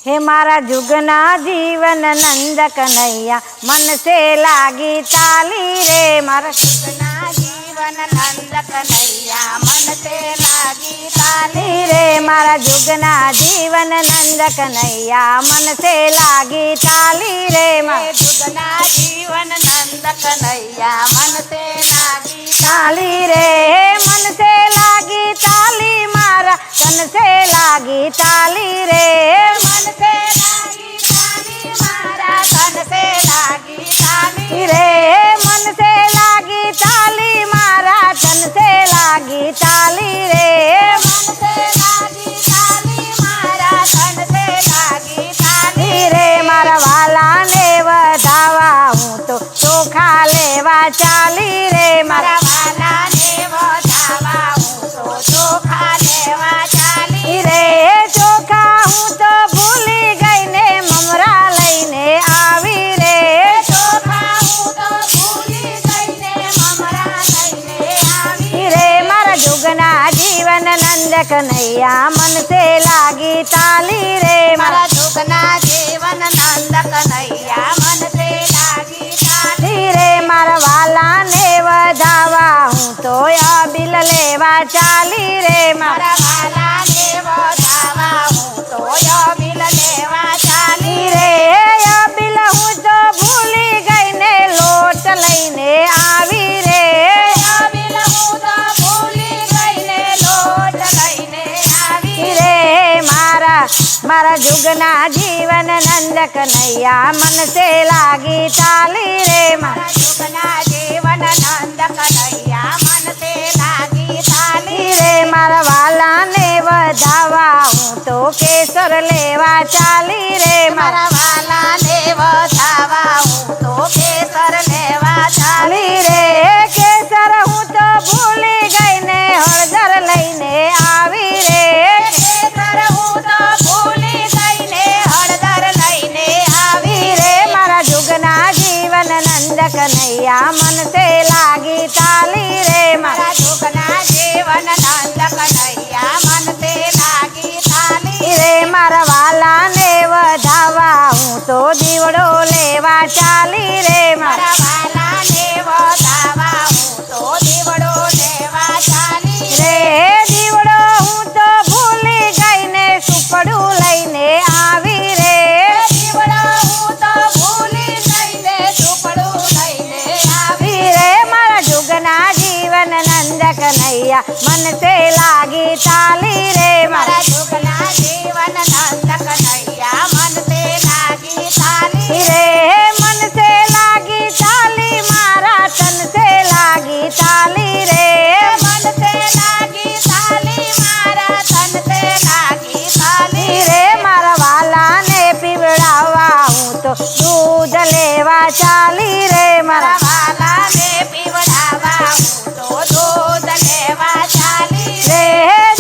हे मारा जुगना जीवन नंद कन्हैया मन से लागी ताली रे। मारा जुगना जीवन नंद कन्हैया मन से लागी ताली रे। मारा जुगना जीवन नंद कन्हैया मन से लागी ताली रे। मारा जुगना जीवन नंद कन्हैया मन से लागी ताली रे। मन से लागी ताली मारा तन से लागी ताली रे। मन से लागी ताली मारा तन से लागी ताली रे। मन से लागी ताली मारा तन से लागी ताली रे। मन से लागी ताली मारा तन से लागी ताली रे। मारा वाला ने वधावा हूँ तो चोखा लेवा चाली रे। मारा वाला ने वधावा हूँ तो चोखा लेवा चाली रे। चोखा हूँ तो भूली गई ने ममरा लईने आवी रे। चोखा हूँ तो भूली गई ने ममरा लईने आवी रे। मारा जुगना जीवन नंद कन्हैया मन से लागी ताली रे। मारा जुगना जीवन नंद कन्हैया मन से लागी ताली रे। मारा वाला ने वधावा हूँ तो या बिल लेवा चाली रे। मारा वाला ने वधावा हूँ तो या बिल लेवा चाली रे। या बिल हूँ तो भूली गई ने लोट लईने आवी रे। या बिल हूँ तो भूली गई ने लोट लईने आवी रे। मारा जुगना जीवन नंद कन्हैया मन से लागी ताली रे। मारा जुगना जीवन नंद कन्हैया मन से लागी ताली रे। मारा वाला ने वधावा हूँ तो केसर लेवा चाली रे। मारा वाला ने वधावा हूँ तो केसर लेवा चाली रे। केसर हूँ तो भूली गई ने हरदर लईने आवी रे। केसर हूँ तो भूली गई ने हरदर लईने आवी रे। मारा जुगना जीवन नंद कन्हैया मन से लागी ताली रे। मारा जुगना जीवन नंद कन्हैया मन से लागी ताली रे। मारा वाला ने वधावा हूँ तो दीवड़ो लेवा चाली रे। मारा वाला ने वधावा हूँ तो दीवड़ो लेवा चाली रे। दीवड़ो हूँ तो भूली गई ने सुपड़ू लईने आवी रे। दीवड़ो हूँ तो भूली गई ने सुपड़ू लईने आवी रे। मारा जुगना जीवन नंद कन्हैया मन से लागी ताली रे। मारा जुगना जीवन नंद कन्हैया मन से लागी ताली रे। मन से लागी ताली मारा तन से लागी ताली रे। मन से लागी ताली मारा तन से लागी ताली रे। मारा वाला ने पिवड़ावा हूँ तो दूध लेवा चाली रे। मारा वाला ने पिवड़ावा हूँ तो दूध लेवा चाली रे।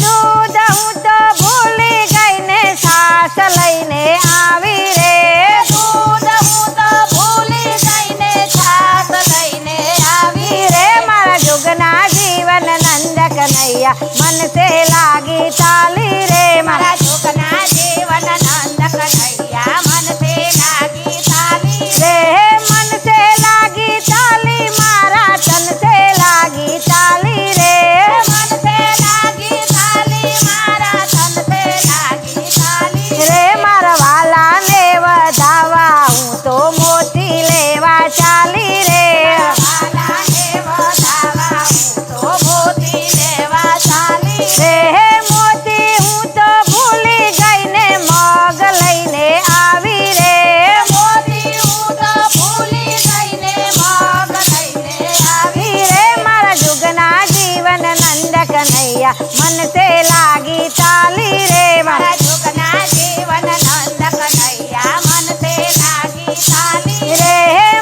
दूध हूँ तो भूली गई ने सास लईने आवी रे। दूध हूँ तो भूली गई ने सास लईने आवी रे। मारा जुगना जीवन नंद कन्हैया मन से लागी ताली रे। मारा जुगना जीवन नंद कन्हैया मन से लागी ताली रे। मन से लागी ताली मारा तन से लागी ताली रे। मन से लागी ताली मारा तन से लागी ताली रे। मारा वाला ने वधावा हूँ तो मोती लेवा चाली रे। वाला ने वधावा हूँ तो मोती लेवा चाली रे। मोती हूँ तो भूली गई ने मग लईने आवी रे। मोती हूँ तो भूली गई ने मग लईने आवी रे। मारा जुगना जीवन नंद कन्हैया मन से लागी ताली रे। मारा जुगना जीवन नंद कन्हैया मन से लागी ताली रे।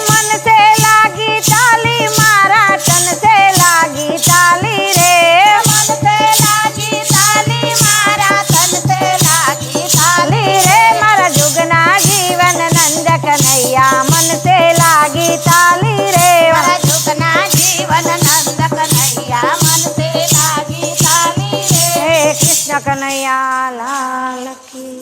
मन से लागी ताली मारा तन से लागी ताली रे। मन से लागी ताली मारा तन से लागी ताली रे। मारा जुगना जीवन नंद कन्हैया मन से लागी ताली रे। मारा जुगना जीवन नंद कन्हैया मन से लागी ताली रे। कृष्ण कन्हैया लाल की।